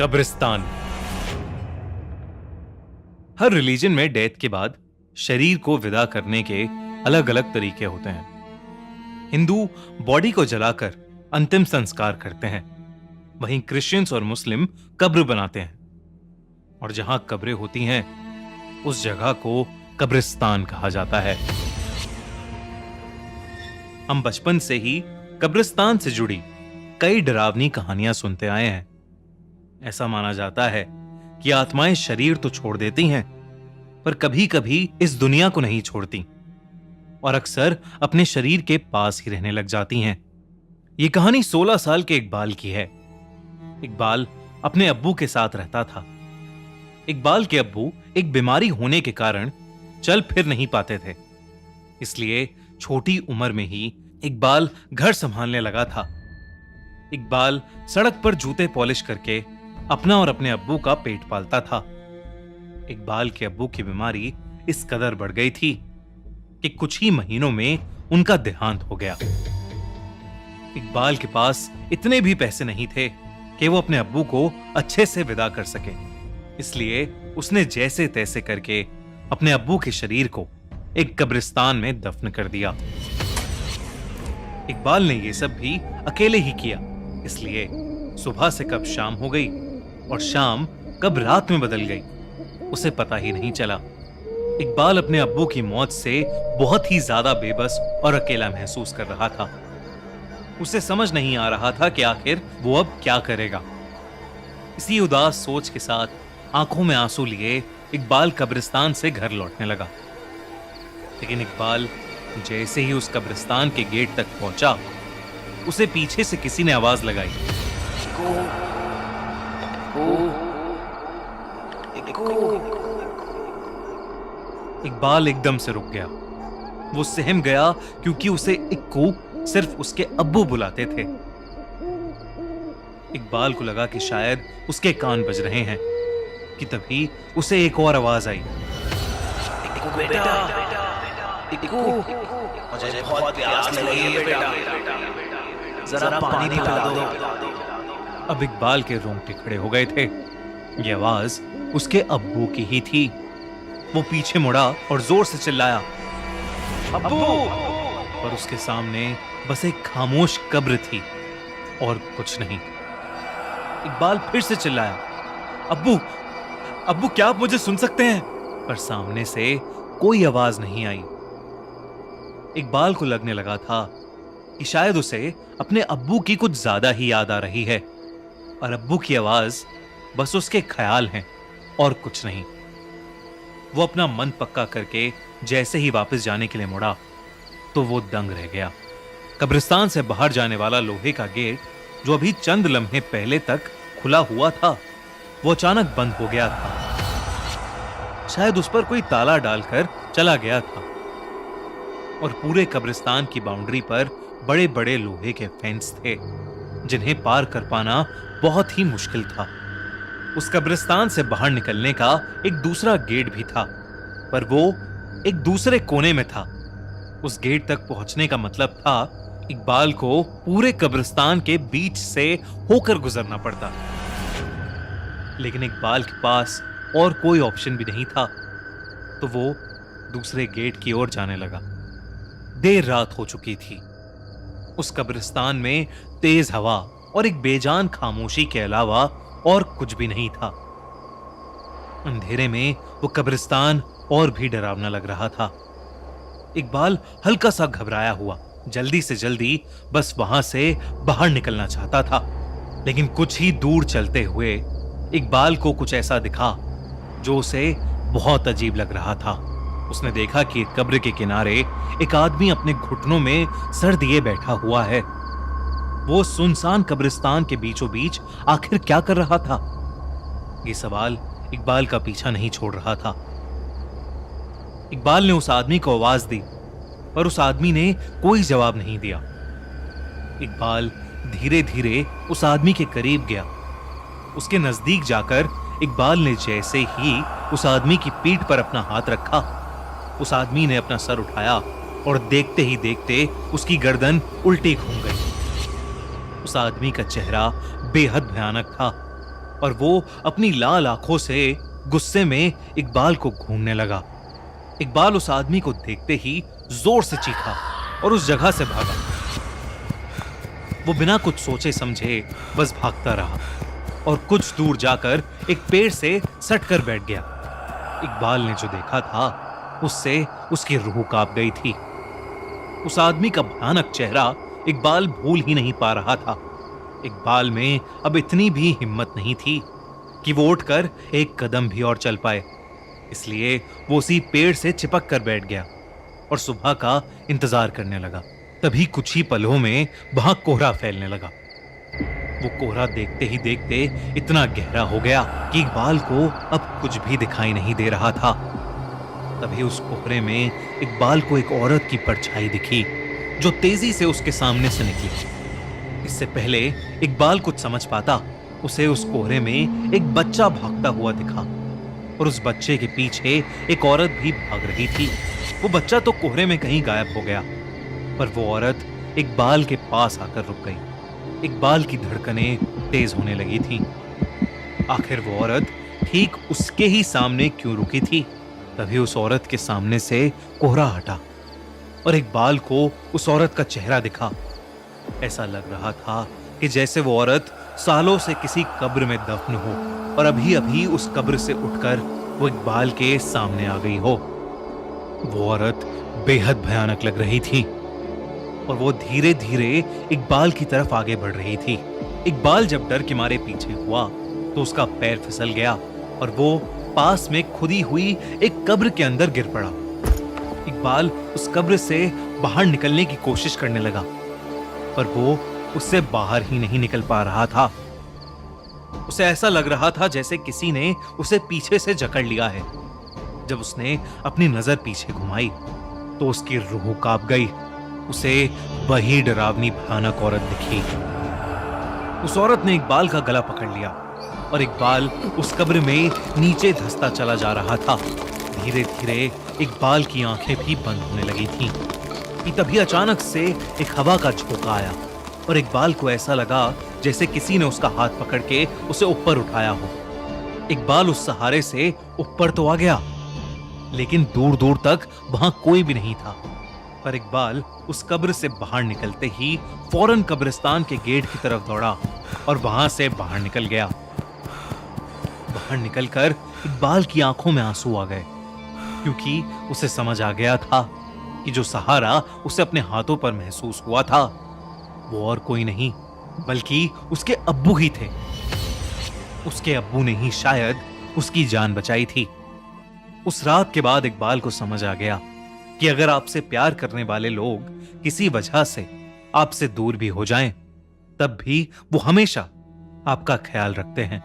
कब्रिस्तान। हर रिलीजन में डेथ के बाद शरीर को विदा करने के अलग अलग तरीके होते हैं। हिंदू बॉडी को जलाकर अंतिम संस्कार करते हैं, वहीं क्रिश्चियंस और मुस्लिम कब्र बनाते हैं, और जहां कब्रें होती हैं उस जगह को कब्रिस्तान कहा जाता है। हम बचपन से ही कब्रिस्तान से जुड़ी कई डरावनी कहानियां सुनते आए हैं। ऐसा माना जाता है कि आत्माएं शरीर तो छोड़ देती हैं, पर कभी कभी इस दुनिया को नहीं छोड़ती और अक्सर अपने शरीर के पास ही रहने लग जाती हैं। यह कहानी 16 साल के इकबाल की है। इकबाल अपने अब्बू के साथ रहता था। इकबाल के अब्बू एक बीमारी होने के कारण चल फिर नहीं पाते थे, इसलिए छोटी उम्र में ही इकबाल घर संभालने लगा था। इकबाल सड़क पर जूते पॉलिश करके अपना और अपने अब्बू का पेट पालता था। इकबाल के अब्बू की बीमारी इस कदर बढ़ गई थी कि कुछ ही महीनों में उनका देहांत हो गया। इकबाल के पास इतने भी पैसे नहीं थे कि वो अपने अब्बू को अच्छे से विदा कर सके, इसलिए उसने जैसे तैसे करके अपने अब्बू के शरीर को एक कब्रिस्तान में दफन कर दिया। इकबाल ने यह सब भी अकेले ही किया, इसलिए सुबह से कब शाम हो गई और शाम कब रात में बदल गई उसे पता ही नहीं चला। इकबाल अपने अब्बू की मौत से बहुत ही ज्यादा बेबस और अकेला महसूस कर रहा था। उसे समझ नहीं आ रहा था कि आखिर वो अब क्या करेगा। इसी उदास सोच के साथ आंखों में आंसू लिए इकबाल कब्रिस्तान से घर लौटने लगा। लेकिन इकबाल जैसे ही उस कब्रिस्तान के गेट तक पहुंचा, उसे पीछे से किसी ने आवाज लगाई, इकबाल एकदम से रुक गया। वो सहम गया क्योंकि उसे इक्कू सिर्फ उसके अब्बू बुलाते थे। इकबाल को लगा कि शायद उसके कान बज रहे हैं कि तभी उसे एक और आवाज आई, इक्कू बेटा, इक्कू, मुझे बहुत प्यास लगी है बेटा, जरा पानी पिला दो। अब इकबाल के रोंगटे खड़े हो गए थे। यह आवाज उसके अब्बू की ही थी। वो पीछे मुड़ा और जोर से चिल्लाया, अब्बू! पर उसके सामने बस एक खामोश कब्र थी और कुछ नहीं। इकबाल फिर से चिल्लाया, अब्बू! अब्बू, क्या आप मुझे सुन सकते हैं? पर सामने से कोई आवाज नहीं आई। इकबाल को लगने लगा था कि शायद उसे अपने अब्बू की कुछ ज्यादा ही याद आ रही है और अब्बू की आवाज बस उसके ख्याल हैं और कुछ नहीं। वो अपना मन पक्का करके जैसे ही वापस जाने के लिए मुड़ा तो वो दंग रह गया। कब्रिस्तान से बाहर जाने वाला लोहे का गेट, जो अभी चंद लम्हे पहले तक खुला हुआ था, वो अचानक बंद हो गया था। शायद उस पर कोई ताला डालकर चला गया था और पूरे कब्रिस्तान की बाउंड्री पर बड़े बड़े लोहे के फेंस थे जिन्हें पार कर पाना बहुत ही मुश्किल था। उस कब्रिस्तान से बाहर निकलने का एक दूसरा गेट भी था, पर वो एक दूसरे कोने में था। उस गेट तक पहुंचने का मतलब था इकबाल को पूरे कब्रिस्तान के बीच से होकर गुजरना पड़ता। लेकिन इकबाल के पास और कोई ऑप्शन भी नहीं था, तो वो दूसरे गेट की ओर जाने लगा। देर रात हो चुकी थी। उस कब्रिस्तान में तेज हवा और एक बेजान खामोशी के अलावा और कुछ भी नहीं था। अंधेरे में वो कब्रिस्तान और भी डरावना लग रहा था। इकबाल हल्का सा घबराया हुआ जल्दी से जल्दी बस वहां से बाहर निकलना चाहता था, लेकिन कुछ ही दूर चलते हुए इकबाल को कुछ ऐसा दिखा जो उसे बहुत अजीब लग रहा था। उसने देखा कि कब्र के किनारे एक आदमी अपने घुटनों में सर दिए बैठा हुआ है। वो सुनसान कब्रिस्तान के बीचों बीच आखिर क्या कर रहा था? ये सवाल इकबाल का पीछा नहीं छोड़ रहा था। इकबाल ने उस आदमी को आवाज दी, पर उस आदमी ने कोई जवाब नहीं दिया। इकबाल धीरे धीरे उस आदमी के करीब गया। उसके नजदीक जाकर इकबाल ने जैसे ही उस आदमी की पीठ पर अपना हाथ रखा, उस आदमी ने अपना सर उठाया और देखते ही देखते उसकी गर्दन उल्टी घूम गई। उस आदमी का चेहरा बेहद भयानक था। और वो अपनी लाल आंखों से गुस्से में इकबाल को घूरने लगा। इकबाल उस आदमी को देखते ही जोर से चीखा और उस जगह से भागा। वो बिना कुछ सोचे समझे बस भागता रहा और कुछ दूर जाकर एक पेड़ से सट कर बैठ गया। इकबाल ने जो देखा था उससे उसकी रूह कांप गई थी। उस आदमी का भयानक चेहरा इकबाल भूल ही नहीं पा रहा था। इकबाल में अब इतनी भी हिम्मत नहीं थी कि वो उठकर एक कदम भी और चल पाए, इसलिए वो उसी पेड़ से चिपक कर बैठ गया और सुबह का इंतजार करने लगा। तभी कुछ ही पलों में वहां कोहरा फैलने लगा। वो कोहरा देखते ही देखते इतना गहरा हो गया कि इकबाल को अब कुछ भी दिखाई नहीं दे रहा था। तभी उस कोहरे में इकबाल को एक औरत की परछाई दिखी जो तेजी से उसके सामने से निकली। इससे पहले इकबाल कुछ समझ पाता, उसे उस कोहरे में एक बच्चा भागता हुआ दिखा और उस बच्चे के पीछे एक औरत भी भाग रही थी। वो बच्चा तो कोहरे में कहीं गायब हो गया, पर वो औरत इकबाल के पास आकर रुक गई। इकबाल की धड़कनें तेज होने लगी थीं। आखिर वो औरत ठीक उसके ही सामने क्यों रुकी थी? तभी उस औरत के सामने से कोहरा हटा और इकबाल को उस औरत का चेहरा दिखा। ऐसा लग रहा था कि जैसे वो औरत सालों से किसी कब्र में दफन हो और अभी अभी उस कब्र से उठकर वो इकबाल के सामने आ गई हो। वो औरत बेहद भयानक लग रही थी और वो धीरे धीरे इकबाल की तरफ आगे बढ़ रही थी। इकबाल जब डर के मारे पीछे हुआ तो उसका पैर फिसल गया और वो पास में खुदी हुई एक कब्र के अंदर गिर पड़ा। इकबाल उस कब्र से बाहर निकलने की कोशिश करने लगा, पर वो उससे बाहर ही नहीं निकल पा रहा था। उसे ऐसा लग रहा था जैसे किसी ने उसे पीछे से जकड़ लिया है। जब उसने अपनी नजर पीछे घुमाई तो उसकी रूह कांप गई। उसे वही डरावनी भयानक औरत दिखी। उस औरत ने इकबाल का गला पकड़ लिया और इकबाल उस कब्र में नीचे धंसता चला जा रहा था। धीरे धीरे इकबाल की आंखें भी बंद होने लगी थीं कि तभी अचानक से एक हवा का झोंका आया और इकबाल को ऐसा लगा जैसे किसी ने उसका हाथ पकड़ के उसे ऊपर उठाया हो। इकबाल उस सहारे से ऊपर तो आ गया, लेकिन दूर दूर तक वहां कोई भी नहीं था। पर इकबाल उस कब्र से बाहर निकलते ही फौरन कब्रिस्तान के गेट की तरफ दौड़ा और वहां से बाहर निकल गया। बाहर निकलकर इकबाल की आंखों में आंसू आ गए, क्योंकि उसे समझ आ गया था कि जो सहारा उसे अपने हाथों पर महसूस हुआ था वो और कोई नहीं बल्कि उसके अब्बू ही थे। उसके अब्बू ने ही शायद उसकी जान बचाई थी। उस रात के बाद इकबाल को समझ आ गया कि अगर आपसे प्यार करने वाले लोग किसी वजह से आपसे दूर भी हो जाएं, तब भी वो हमेशा आपका ख्याल रखते हैं।